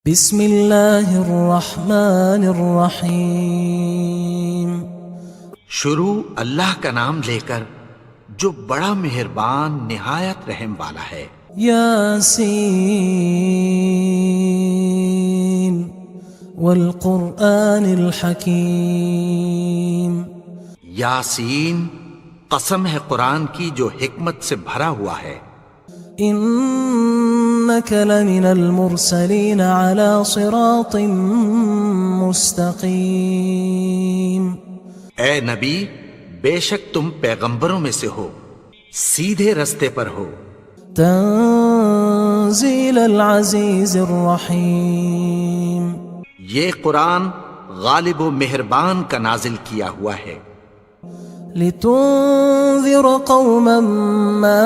بسم اللہ الرحمن الرحیم۔ شروع اللہ کا نام لے کر جو بڑا مہربان نہایت رحم والا ہے۔ یاسین والقرآن الحکیم۔ یاسین، قسم ہے قرآن کی جو حکمت سے بھرا ہوا ہے۔ انک لمن المرسلین علی صراط مستقیم۔ اے نبی، بے شک تم پیغمبروں میں سے ہو، سیدھے رستے پر ہو۔ تنزیل العزیز الرحیم۔ یہ قرآن غالب و مہربان کا نازل کیا ہوا ہے۔ لتنذر قوما ما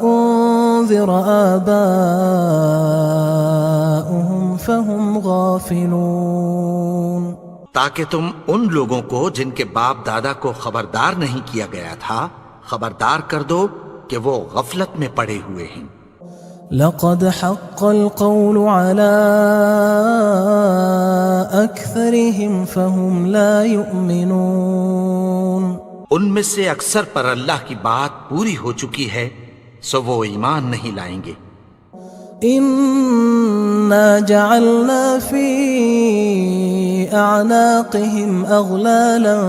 انذر آباؤهم فهم غافلون۔ تاکہ تم ان لوگوں کو جن کے باپ دادا کو خبردار نہیں کیا گیا تھا خبردار کر دو کہ وہ غفلت میں پڑے ہوئے ہیں۔ لقد حق القول على أكثرهم فهم لا يؤمنون۔ ان میں سے اکثر پر اللہ کی بات پوری ہو چکی ہے سو وہ ایمان نہیں لائیں گے۔ إنا جعلنا في أعناقهم أغلالا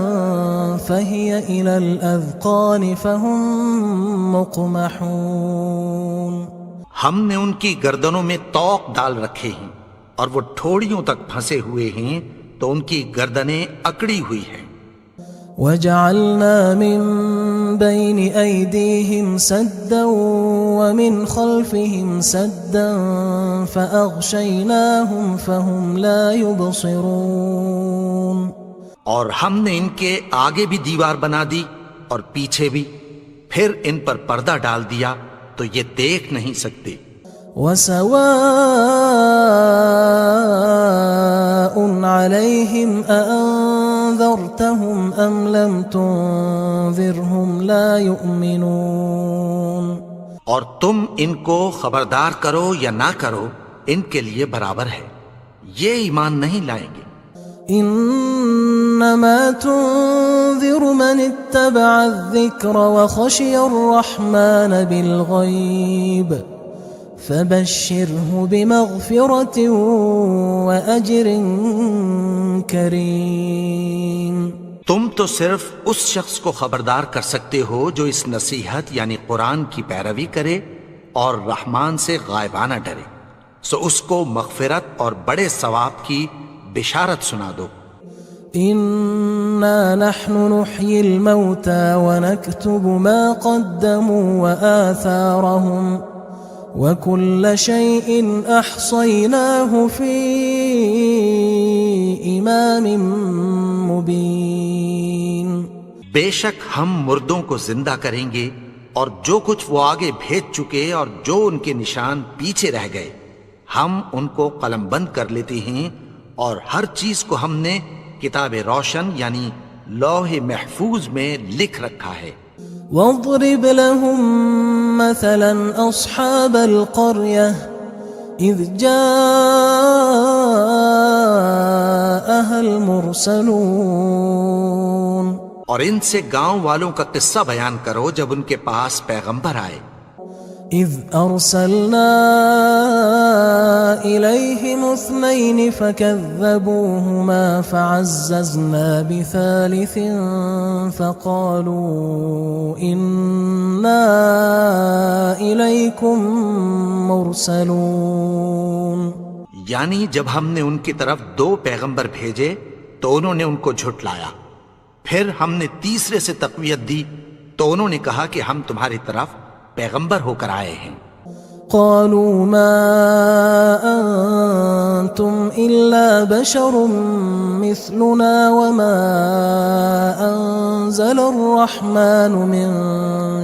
فهي إلى الأذقان فهم مقمحون۔ ہم نے ان کی گردنوں میں طوق ڈال رکھے ہیں اور وہ ٹھوڑیوں تک پھنسے ہوئے ہیں تو ان کی گردنیں اکڑی ہوئی ہیں۔ وجعلنا من بين أيديهم سدا ومن خلفهم سدا فأغشيناهم فهم لا يبصرون۔ اور ہم نے ان کے آگے بھی دیوار بنا دی اور پیچھے بھی، پھر ان پر پردہ ڈال دیا تو یہ دیکھ نہیں سکتے۔ وسواء عليهم أأنذرتهم أم لم تنذرهم لا يؤمنون۔ اور تم ان کو خبردار کرو یا نہ کرو ان کے لیے برابر ہے، یہ ایمان نہیں لائیں گے۔ انما تنذر من اتبع الذکر وخشی الرحمن بالغیب فبشره بمغفرة وأجر کریم۔ تم تو صرف اس شخص کو خبردار کر سکتے ہو جو اس نصیحت یعنی قرآن کی پیروی کرے اور رحمان سے غائبانہ ڈرے، سو اس کو مغفرت اور بڑے ثواب کی بشارت سنا دو۔ انا نحن نحيي الموتى ونكتب ما قدموا وآثارهم وكل شيء احصيناه في امام مبين۔ بے شک ہم مردوں کو زندہ کریں گے اور جو کچھ وہ آگے بھیج چکے اور جو ان کے نشان پیچھے رہ گئے ہم ان کو قلم بند کر لیتے ہیں، اور ہر چیز کو ہم نے کتاب روشن یعنی لوح محفوظ میں لکھ رکھا ہے۔ واضرب لهم مثلا أصحاب القرية إذ جاءها المرسلون۔ اور ان سے گاؤں والوں کا قصہ بیان کرو جب ان کے پاس پیغمبر آئے۔ إذ أرسلنا إليهم 2 فكذبوهما فعززنا بثالث فقالوا إنا إليكم مرسلون۔ یعنی جب ہم نے ان کی طرف 2 پیغمبر بھیجے تو انہوں نے ان کو جھٹلایا، پھر ہم نے تیسرے سے تقویت دی تو انہوں نے کہا کہ ہم تمہاری طرف پیغمبر ہو کر آئے ہیں۔ قالوا ما أنتم إلا بشر مثلنا وما أنزل الرحمن من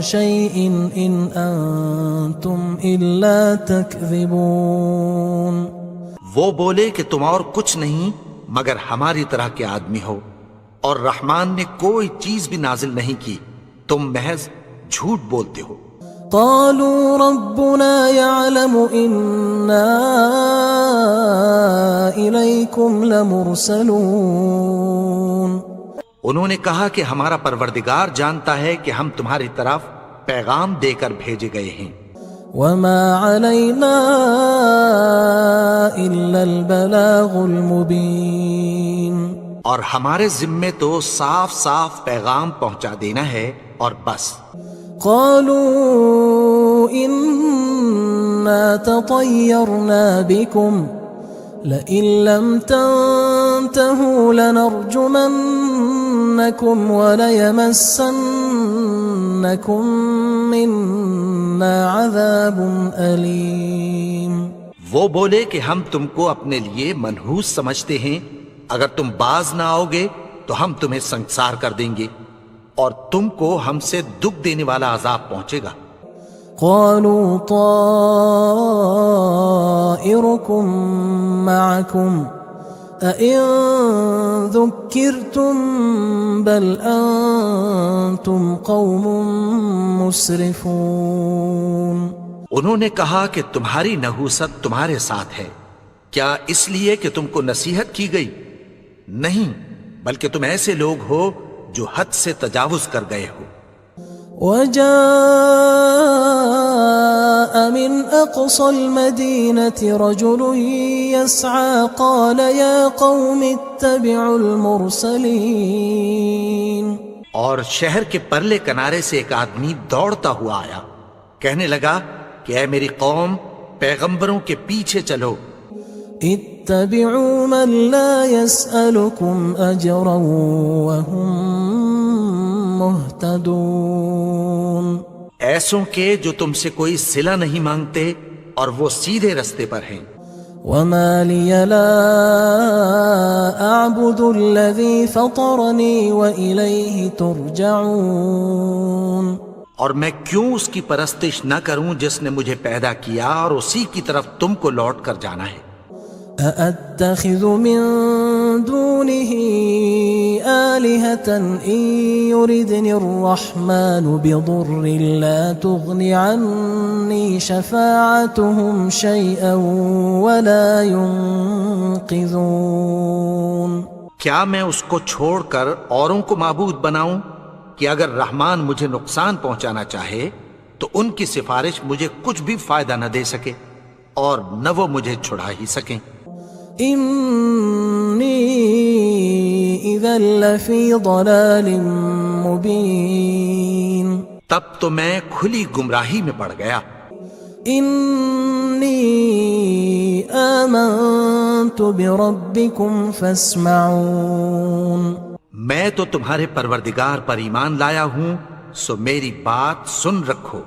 شيء إن أنتم إلا تكذبون۔ وہ بولے کہ تم اور کچھ نہیں مگر ہماری طرح کے آدمی ہو، اور رحمان نے کوئی چیز بھی نازل نہیں کی، تم محض جھوٹ بولتے ہو۔ قالوا ربنا يعلم إنا إليكم لمرسلون. انہوں نے کہا کہ ہمارا پروردگار جانتا ہے کہ ہم تمہاری طرف پیغام دے کر بھیجے گئے ہیں. وما علينا إلا البلاغ المبين. اور ہمارے ذمے تو صاف صاف پیغام پہنچا دینا ہے اور بس. قالوا إنا تطيرنا بكم لئن لم تنتهوا لنرجمنكم وليمسنكم منا عذاب أليم. وہ بولے کہ ہم تم کو اپنے لیے منحوس سمجھتے ہیں، اگر تم باز نہ آؤ گے تو ہم تمہیں سنسار کر دیں گے اور تم کو ہم سے دکھ دینے والا عذاب پہنچے گا. قالوا طائركم معكم أئن ذكرتم بل أنتم قوم مسرفون. انہوں نے کہا کہ تمہاری نحوست تمہارے ساتھ ہے، کیا اس لیے کہ تم کو نصیحت کی گئی؟ نہیں، بلکہ تم ایسے لوگ ہو جو حد سے تجاوز کر گئے ہو. وجاء من أقصى المدينة رجل يسعى قال يا قوم اتبعوا المرسلين. اور شہر کے پرلے کنارے سے ایک آدمی دوڑتا ہوا آیا، کہنے لگا کہ اے میری قوم، پیغمبروں کے پیچھے چلو. اتبعوا من لا يسألكم أجرا وهم مهتدون. ایسوں کے جو تم سے کوئی صلہ نہیں مانگتے اور وہ سیدھے رستے پر ہیں. وما لي لا أعبد الذي فطرني وإليه ترجعون. اور میں کیوں اس کی پرستش نہ کروں جس نے مجھے پیدا کیا اور اسی کی طرف تم کو لوٹ کر جانا ہے. أأتخذ من دونه آلهة إن يردني الرحمن بضر لا تغن عني شفاعتهم شيئا ولا ينقذون. کیا میں اس کو چھوڑ کر اوروں کو معبود بناؤں کہ اگر رحمان مجھے نقصان پہنچانا چاہے تو ان کی سفارش مجھے کچھ بھی فائدہ نہ دے سکے اور نہ وہ مجھے چھڑا ہی سکیں. إني إذا لفي ضلال مبين. تب تو میں کھلی گمراہی میں پڑ گیا. إني آمنت بربكم فاسمعون. میں تو تمہارے پروردگار پر ایمان لایا ہوں، سو میری بات سن رکھو.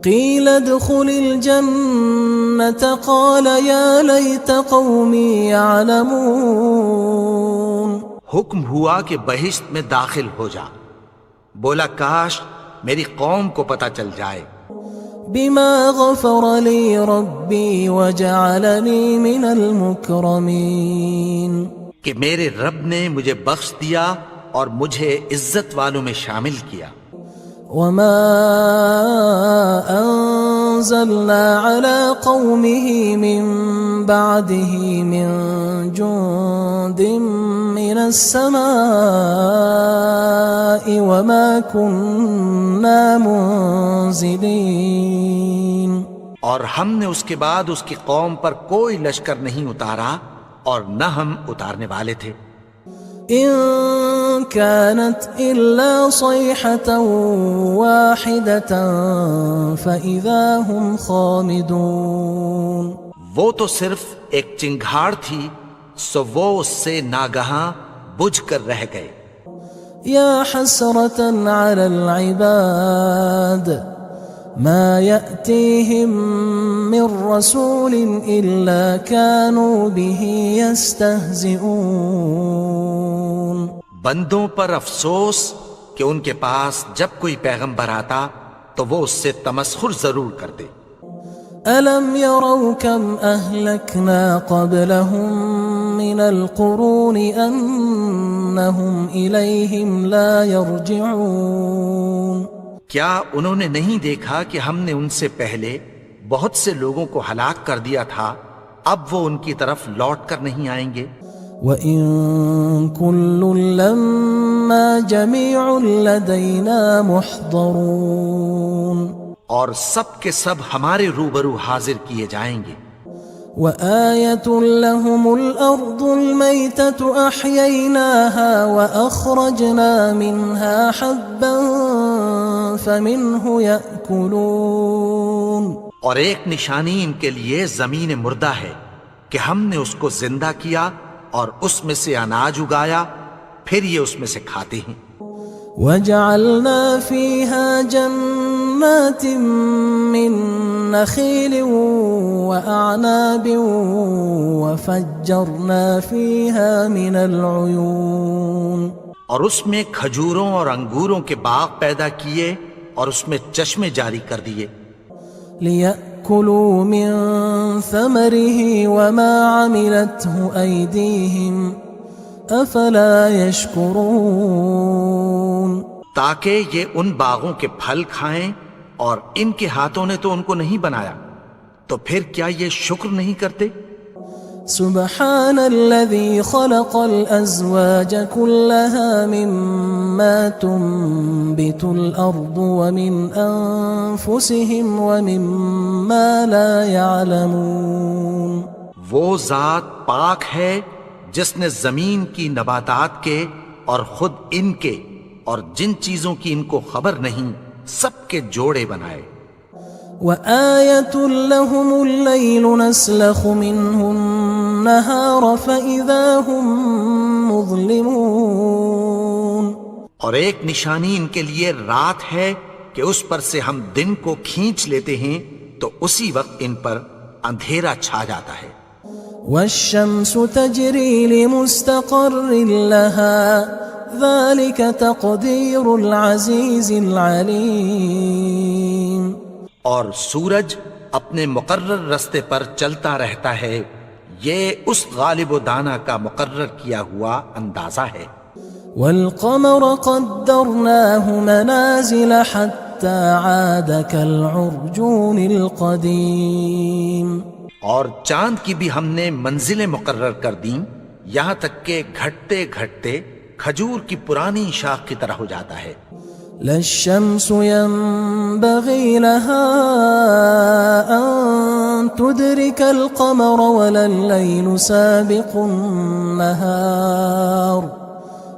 قيل ادخل الجنة قال يا ليت قومي يعلمون. حکم ہوا کہ بہشت میں داخل ہو جا. بولا کاش میری قوم کو پتہ چل جائے. بما غفر لي ربي وجعلني من المكرمين. کہ میرے رب نے مجھے بخش دیا اور مجھے عزت والوں میں شامل کیا. وما أنزلنا على قومه من بعده من جند من السماء وما كنا منزلين. اور ہم نے اس کے بعد اس کی قوم پر کوئی لشکر نہیں اتارا اور نہ ہم اتارنے والے تھے. إن كانت إلا صيحة واحدة فإذا هم خامدون. وہ تو صرف ایک چنگھاڑ تھی، سو وہ اس سے ناگہاں بجھ کر رہ گئے. يا حسرة على العباد ما يأتيهم من رسول إلا كانوا به يستهزئون. بندوں پر افسوس کہ ان کے پاس جب کوئی پیغمبر آتا تو وہ اس سے تمسخر ضرور کر دے. ألم يروا كم أهلكنا قبلهم من القرون أنهم إليهم لا يرجعون. کیا انہوں نے نہیں دیکھا کہ ہم نے ان سے پہلے بہت سے لوگوں کو ہلاک کر دیا تھا، اب وہ ان کی طرف لوٹ کر نہیں آئیں گے؟ وَإِن كُلٌّ لَمَّا جَمِيعٌ لَدَيْنَا مُحْضَرُونَ، اور سب کے سب ہمارے روبرو حاضر کیے جائیں گے۔ وَآيَةٌ لَهُمُ الْأَرْضُ الْمَيْتَةُ أَحْيَيْنَاهَا وَأَخْرَجْنَا مِنْهَا حَبًّا فَمِنْهُ يَأْكُلُونَ، اور ایک نشانی ان کے لیے زمین مردہ ہے کہ ہم نے اس کو زندہ کیا اور اس میں سے اناج اگایا، پھر یہ اس میں سے کھاتے ہیں۔ وَجَعَلْنَا فِيهَا جَنَّاتٍ مِّن نَخِيلٍ وَأَعْنَابٍ وَفَجَّرْنَا فِيهَا مِنَ الْعُيُونِ، اور اس میں کھجوروں اور انگوروں کے باغ پیدا کیے اور اس میں چشمے جاری کر دیے، لِيَأْكُلُوا مِن ثَمَرِهِ وَمَا عَمِلَتْهُ أَيْدِيهِمْ أَفَلَا يَشْكُرُونَ، تاکہ یہ ان باغوں کے پھل کھائیں، اور ان کے ہاتھوں نے تو ان کو نہیں بنایا، تو پھر کیا یہ شکر نہیں کرتے؟ سبحان الذي خلق الأزواج كلها مما تنبت الأرض ومن أنفسهم ومما لا يعلمون، وہ ذات پاک ہے جس نے زمین کی نباتات کے اور خود ان کے اور جن چیزوں کی ان کو خبر نہیں سب کے جوڑے بنائے۔ وآية لهم الليل نسلخ منه النهار فإذا هم مظلمون، اور ایک نشانی ان کے لیے رات ہے کہ اس پر سے ہم دن کو کھینچ لیتے ہیں تو اسی وقت ان پر اندھیرا چھا جاتا ہے۔ والشمس تجري لمستقر لها ذلك تقدير العزيز العليم، اور سورج اپنے مقرر رستے پر چلتا رہتا ہے، یہ اس غالب و دانا کا مقرر کیا ہوا اندازہ ہے۔ والقمر قدرناه منازل حتى عاد كالعرجون القديم، اور چاند کی بھی ہم نے منزلیں مقرر کر دیں، یہاں تک کہ گھٹتے گھٹتے کھجور کی پرانی شاخ کی طرح ہو جاتا ہے۔ لا الشمس ينبغي لها أن تدرك القمر ولا الليل سابق النهار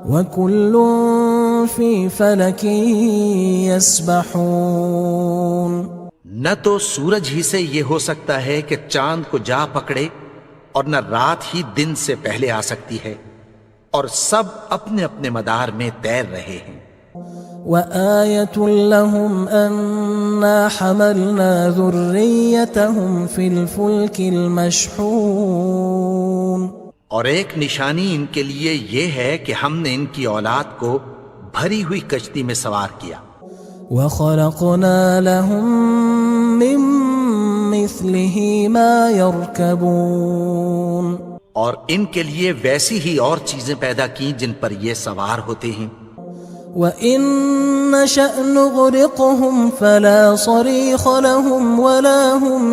وكل في فلك يسبحون، نہ تو سورج ہی سے یہ ہو سکتا ہے کہ چاند کو جا پکڑے، اور نہ رات ہی دن سے پہلے آ سکتی ہے، اور سب اپنے اپنے مدار میں تیر رہے ہیں۔ وآية لهم أنا حملنا ذريتهم في الفلك المشحون، اور ایک نشانی ان کے لیے یہ ہے کہ ہم نے ان کی اولاد کو بھری ہوئی کشتی میں سوار کیا۔ وخلقنا لهم من مثله ما يركبون، اور ان کے لیے ویسی ہی اور چیزیں پیدا کی جن پر یہ سوار ہوتے ہیں۔ وَإِن نَّشَأْ نُغْرِقْهُمْ فَلَا صَرِيخَ لَهُمْ وَلَا هُمْ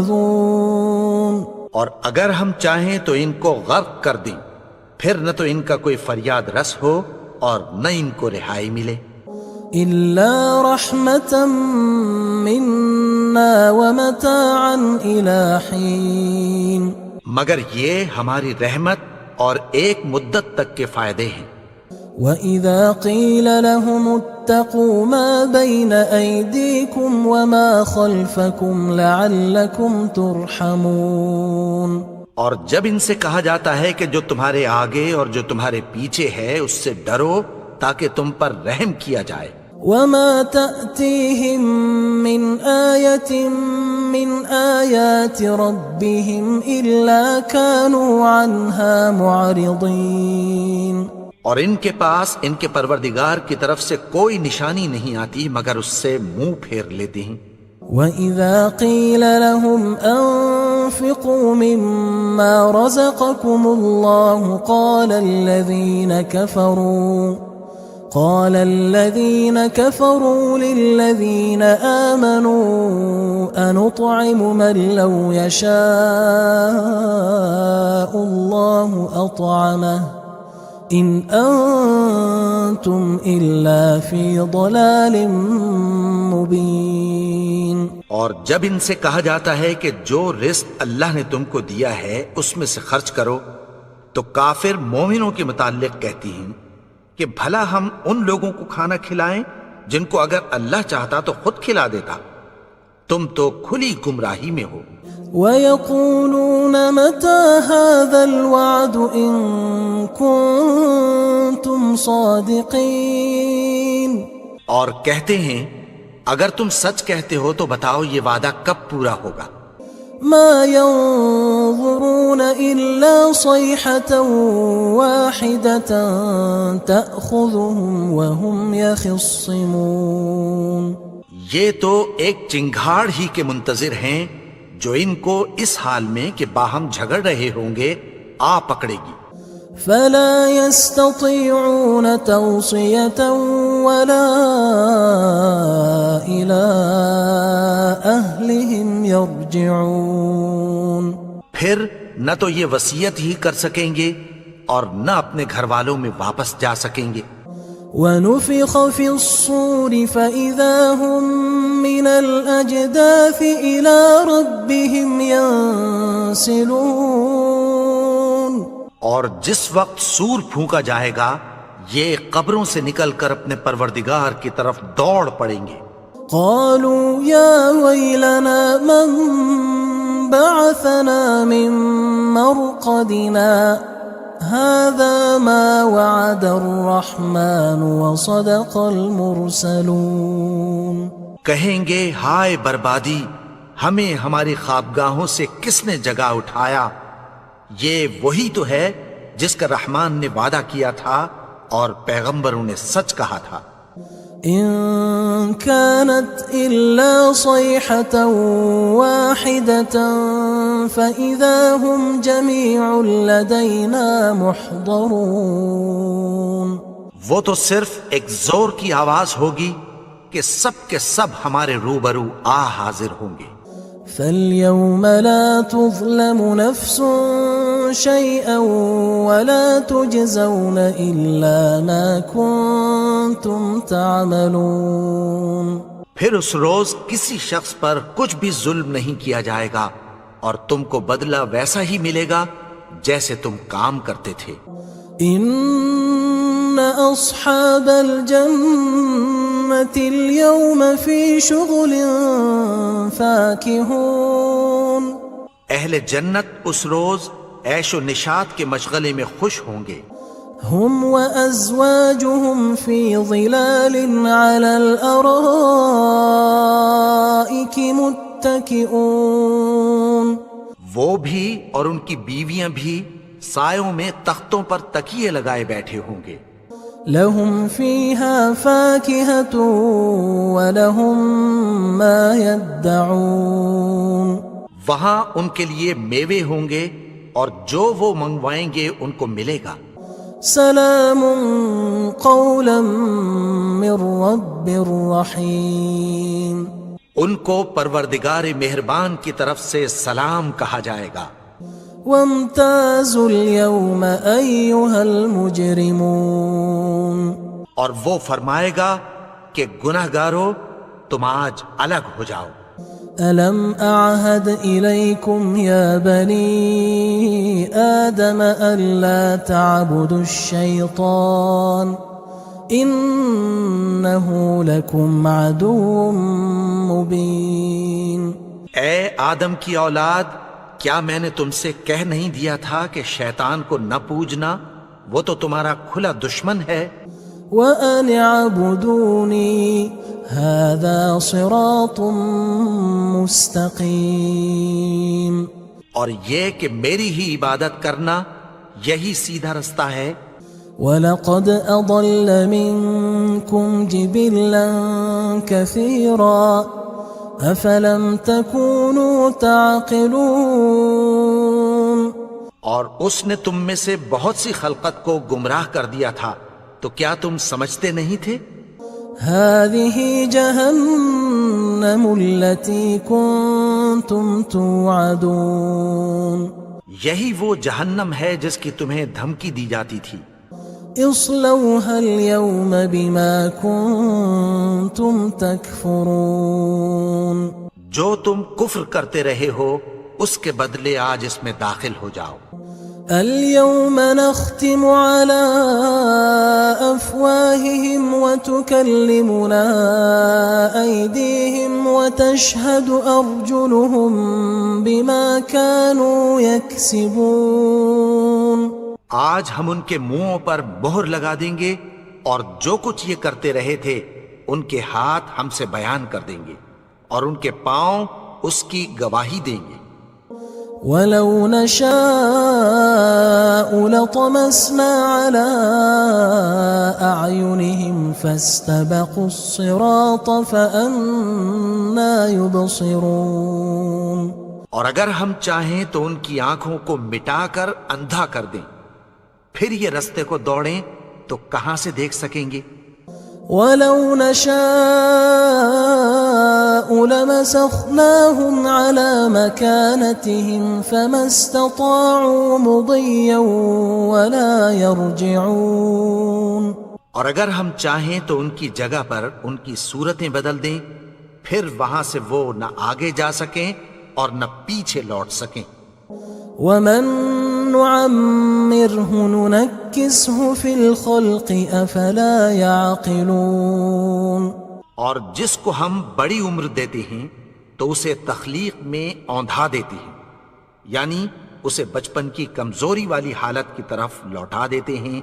يُنقَذُونَ، اور اگر ہم چاہیں تو ان کو غرق کر دیں، پھر نہ تو ان کا کوئی فریاد رس ہو اور نہ ان کو رہائی ملے۔ إِلَّا رَحْمَةً مِنَّا وَمَتَاعًا إِلَى حِينٍ، مگر یہ ہماری رحمت اور ایک مدت تک کے فائدے ہیں۔ وَإِذَا قِيلَ لَهُمُ اتَّقُوا مَا بَيْنَ أَيْدِيكُمْ وَمَا خَلْفَكُمْ لَعَلَّكُمْ تُرْحَمُونَ، اور جب ان سے کہا جاتا ہے کہ جو تمہارے آگے اور جو تمہارے پیچھے ہے اس سے ڈرو تاکہ تم پر رحم کیا جائے۔ وَمَا تَأْتِيهِم مِّنْ آيَةٍ مِّنْ آيَاتِ رَبِّهِمْ إِلَّا كَانُوا عَنْهَا مُعْرِضِينَ، اور ان کے پاس ان کے پروردگار کی طرف سے کوئی نشانی نہیں آتی مگر اس سے منہ پھیر لیتے ہیں۔ وَإِذَا قِيلَ لَهُمْ أَنفِقُوا مِمَّا رَزَقَكُمُ اللَّهُ قال الذين كفروا للذين آمنوا أنطعم من لو يشاء الله أطعمه إن أنتم إلا في ضلال مبين. اور جب ان سے کہا جاتا ہے کہ جو رزق اللہ نے تم کو دیا ہے اس میں سے خرچ کرو، تو کافر مومنوں کے متعلق کہتی ہیں کہ بھلا ہم ان لوگوں کو کھانا کھلائیں جن کو اگر اللہ چاہتا تو خود کھلا دیتا. تم تو کھلی گمراہی میں ہو. وَيَقُولُونَ مَتَى هَذَا الْوَعْدُ إِن كُنتُمْ صَادِقِينَ. اور کہتے ہیں اگر تم سچ کہتے ہو تو بتاؤ یہ وعدہ کب پورا ہوگا. ما ينظرون إلا صيحة واحدة تأخذهم وهم يخصمون. یہ تو ایک چنگھاڑ ہی کے منتظر ہیں جو ان کو اس حال میں کہ باہم جھگڑ رہے ہوں گے آ پکڑے گی. فلا يستطيعون توصية ولا إلى أهلهم يرجعون. پھر نہ تو یہ وصیت ہی کر سکیں گے اور نہ اپنے گھر والوں میں واپس جا سکیں گے. ونفخ في الصور فإذا هم من الأجداث إلى ربهم ينسلون. اور جس وقت سور پھونکا جائے گا یہ قبروں سے نکل کر اپنے پروردگار کی طرف دوڑ پڑیں گے. قالوا يا ويلنا من بعثنا من مرقدنا هذا ما وعد الرحمن وصدق المرسلون. کہیں گے ہائے بربادی، ہمیں ہماری خوابگاہوں سے کس نے جگا اٹھایا. یہ وہی تو ہے جس کا رحمان نے وعدہ کیا تھا اور پیغمبروں نے سچ کہا تھا. إن كانت إلا صيحة واحدة فإذا هم جميع لدينا محضرون. وہ تو صرف ایک زور کی آواز ہوگی کہ سب کے سب ہمارے روبرو آ حاضر ہوں گے. فاليوم لا تظلم نفس شيئا ولا تجزون إلا ما كنتم تعملون. پھر اس روز کسی شخص پر کچھ بھی ظلم نہیں کیا جائے گا اور تم کو بدلہ ویسا ہی ملے گا جیسے تم کام کرتے تھے. إن أصحاب الجنة اليوم في شغل فاكهون. اہل جنت اس روز عیش و نشاط کے مشغلے میں خوش ہوں گے. هم وأزواجهم في ظلال على الأرائك متكئون. وہ بھی اور ان کی بیویاں بھی سایوں میں تختوں پر تکیے لگائے بیٹھے ہوں گے. لهم فيها فاكهة ولهم ما يدعون. وہاں ان کے لیے میوے ہوں گے اور جو وہ منگوائیں گے ان کو ملے گا. سلام قولا من رب رحیم. ان کو پروردگار مہربان کی طرف سے سلام کہا جائے گا. وامتازوا اليوم أيها المجرمون. اور وہ فرمائے گا کہ گناہگارو تم آج الگ ہو جاؤ. ألم أعهد إليكم يا بني آدم ألا تعبدوا الشيطان إنه لكم عدو مبين. اے آدم کی اولاد، کیا میں نے تم سے کہہ نہیں دیا تھا کہ شیطان کو نہ پوجنا، وہ تو تمہارا کھلا دشمن ہے. وَأَنِ اعْبُدُونِي هَذَا صِرَاطٌ مُسْتَقِيمٌ. اور یہ کہ میری ہی عبادت کرنا یہی سیدھا رستہ ہے. وَلَقَدْ أَضَلَّ مِنْكُمْ جِبِلًّا كَثِيرًا أَفَلَمْ تَكُونُوا تَعْقِلُونَ. اور اس نے تم میں سے بہت سی خلقت کو گمراہ کر دیا تھا، تو کیا تم سمجھتے نہیں تھے؟ هذه جهنم التي كنتم توعدون یہی وہ جہنم ہے جس کی تمہیں دھمکی دی جاتی تھی۔ اصلوها اليوم بما كنتم تكفرون جو تم کفر کرتے رہے ہو اس کے بدلے آج اس میں داخل ہو جاؤ۔ اليوم نختم على أفواههم وتكلمنا أيديهم وتشهد أرجلهم بما كانوا يكسبون آج ہم ان کے منہوں پر مہر لگا دیں گے اور جو کچھ یہ کرتے رہے تھے ان کے ہاتھ ہم سے بیان کر دیں گے اور ان کے پاؤں اس کی گواہی دیں گے۔ وَلَوْ نَشَاءُ لَطَمَسْنَا عَلَىٰ أَعْيُنِهِمْ فَاسْتَبَقُوا الصِّرَاطَ فَأَنَّىٰ يُبْصِرُونَ اور اگر ہم چاہیں تو ان کی آنکھوں کو مٹا کر اندھا کر دیں، پھر یہ رستے کو دوڑیں تو کہاں سے دیکھ سکیں گے؟ وَلَوْ نَشَاءُ لَمَسَخْنَاهُمْ عَلَىٰ مَكَانَتِهِمْ فَمَا اسْتَطَاعُوا مُضِيًّا وَلَا يَرْجِعُونَ اور اگر ہم چاہیں تو ان کی جگہ پر ان کی صورتیں بدل دیں، پھر وہاں سے وہ نہ آگے جا سکیں اور نہ پیچھے لوٹ سکیں۔ وَمَن نُعَمِّرْهُ نُنَكِّسْهُ فِي الْخَلْقِ أَفَلَا يَعْقِلُونَ اور جس کو ہم بڑی عمر دیتے ہیں تو اسے تخلیق میں اوندھا دیتے ہیں، یعنی اسے بچپن کی کمزوری والی حالت کی طرف لوٹا دیتے ہیں،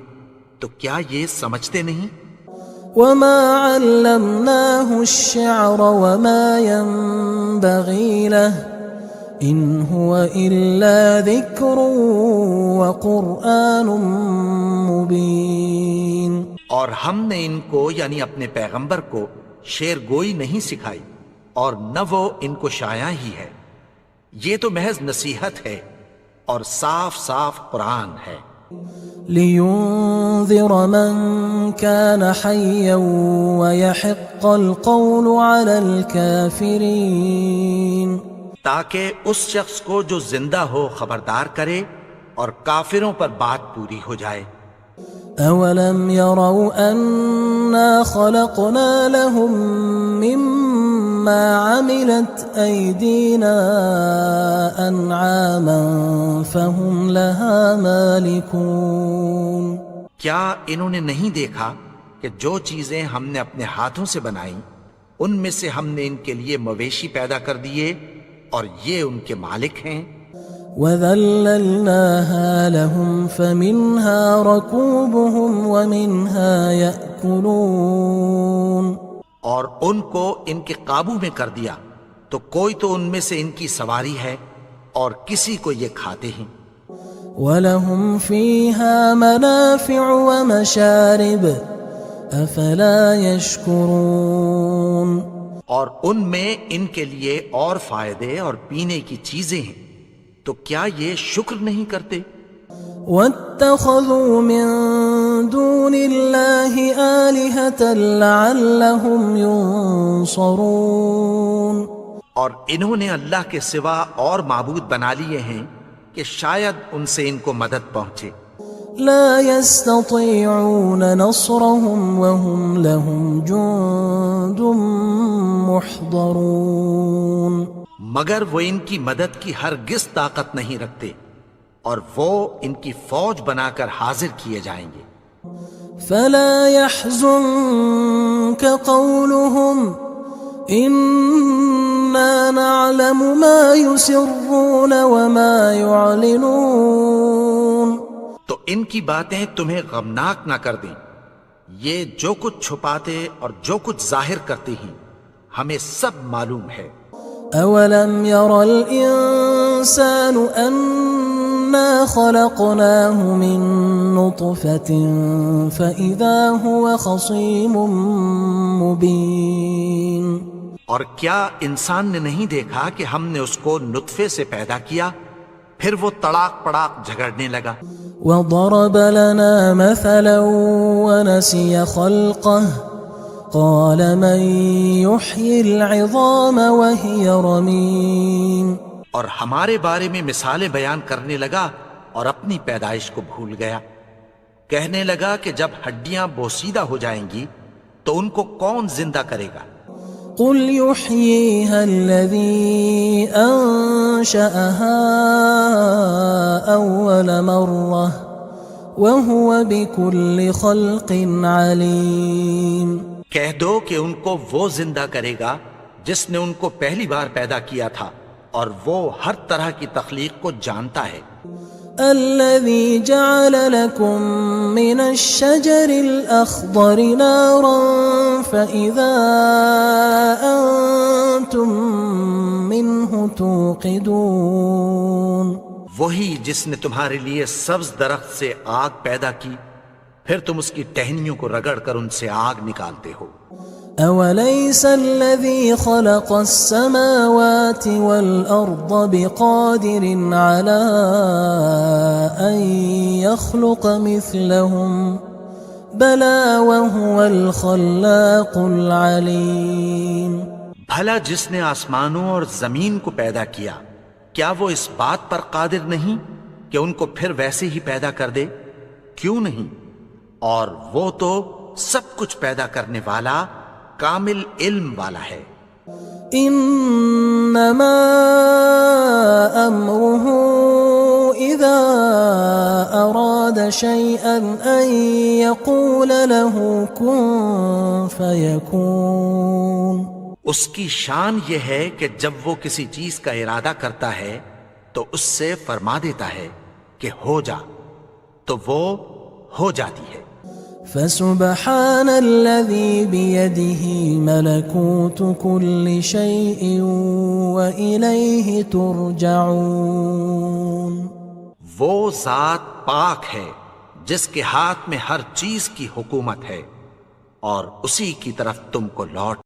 تو کیا یہ سمجھتے نہیں؟ وَمَا عَلَّمْنَاهُ الشِّعْرَ وَمَا يَنبَغِي لَهُ إِنْ هُوَ إِلَّا ذِكْرٌ وَقُرْآنٌ مُبِينٌ اور ہم نے ان کو یعنی اپنے پیغمبر کو شعر گوئی نہیں سکھائی اور نہ وہ ان کو شاعر ہی ہے، یہ تو محض نصیحت ہے اور صاف صاف قرآن ہے۔ لِيُنذِرَ مَن كَانَ حَيًّا وَيَحِقَّ الْقَوْلُ عَلَى الْكَافِرِينَ تاکہ اس شخص کو جو زندہ ہو خبردار کرے اور کافروں پر بات پوری ہو جائے۔ أَوَلَمْ يَرَوْا أَنَّا خَلَقْنَا لَهُم مِّمَّا عَمِلَتْ أَيْدِينَا أَنْعَامًا فَهُمْ لَهَا مَالِكُونَ کیا انہوں نے نہیں دیکھا کہ جو چیزیں ہم نے اپنے ہاتھوں سے بنائیں ان میں سے ہم نے ان کے لیے مویشی پیدا کر دیے اور یہ ان کے مالک ہیں۔ وَذَلَّلْنَاهَا لَهُمْ فَمِنْهَا رَكُوبُهُمْ وَمِنْهَا يَأْكُلُونَ اور ان کو ان کے قابو میں کر دیا تو کوئی تو ان میں سے ان کی سواری ہے اور کسی کو یہ کھاتے ہیں۔ وَلَهُمْ فِيهَا مَنَافِعُ وَمَشَارِبُ أَفَلَا يَشْكُرُونَ اور ان میں ان کے لیے اور فائدے اور پینے کی چیزیں ہیں، تو کیا یہ شکر نہیں کرتے؟ وَاتَّخَذُوا مِن دُونِ اللَّهِ آلِهَةً لَعَلَّهُمْ يُنصَرُونَ اور انہوں نے اللہ کے سوا اور معبود بنا لیے ہیں کہ شاید ان سے ان کو مدد پہنچے۔ لا يستطيعون نصرهم وهم لهم جند محضرون مگر وہ ان کی مدد کی ہرگز طاقت نہیں رکھتے اور وہ ان کی فوج بنا کر حاضر کیے جائیں گے۔ فلا يحزنك قولهم إنا نعلم ما يسرون وما يعلنون تو ان کی باتیں تمہیں غمناک نہ کر دیں، یہ جو کچھ چھپاتے اور جو کچھ ظاہر کرتے ہیں ہمیں سب معلوم ہے۔ أولم ير الإنسان أنا خلقناه من نطفة فإذا هو خصيم مبين اور کیا انسان نے نہیں دیکھا کہ ہم نے اس کو نطفے سے پیدا کیا، پھر وہ تڑاک پڑاک جھگڑنے لگا۔ وضرب لنا مثلا ونسي خلقه قال من يحيي العظام وهي رميم. اور ہمارے بارے میں مثالیں بیان کرنے لگا اور اپنی پیدائش کو بھول گیا. کہنے لگا کہ جب ہڈیاں بوسیدہ ہو جائیں گی تو ان کو کون زندہ کرے گا؟ قل يحييها الذي أنشأها أول مرة وهو بكل خلق عليم. کہہ دو کہ ان کو وہ زندہ کرے گا جس نے ان کو پہلی بار پیدا کیا تھا اور وہ ہر طرح کی تخلیق کو جانتا ہے. الذي جعل لكم من الشجر الأخضر نارا فإذا أنتم منه توقدون. وہی جس نے تمہارے لیے سبز درخت سے آگ پیدا کی پھر تم اس کی ٹہنیوں کو رگڑ کر ان سے آگ نکالتے ہو. أوليس الذي خلق السماوات والأرض بقادر على أن يخلق مثلهم بلى وهو الخلاق العليم. بھلا جس نے آسمانوں اور زمین کو پیدا کیا کیا وہ اس بات پر قادر نہیں کہ ان کو پھر ویسے ہی پیدا کر دے؟ کیوں نہیں؟ اور وہ تو سب کچھ پیدا کرنے والا کامل علم والا ہے. انما امره اذا اراد شيئا ان يقول له كن فيكون. اس کی شان یہ ہے کہ جب وہ کسی چیز کا ارادہ کرتا ہے تو اس سے فرما دیتا ہے کہ ہو جا تو وہ ہو جاتی ہے. فسبحان الذي بيده ملكوت كل شيء وإليه ترجعون. وہ ذات پاک ہے جس کے ہاتھ میں ہر چیز کی حکومت ہے اور اسی کی طرف تم کو لوٹ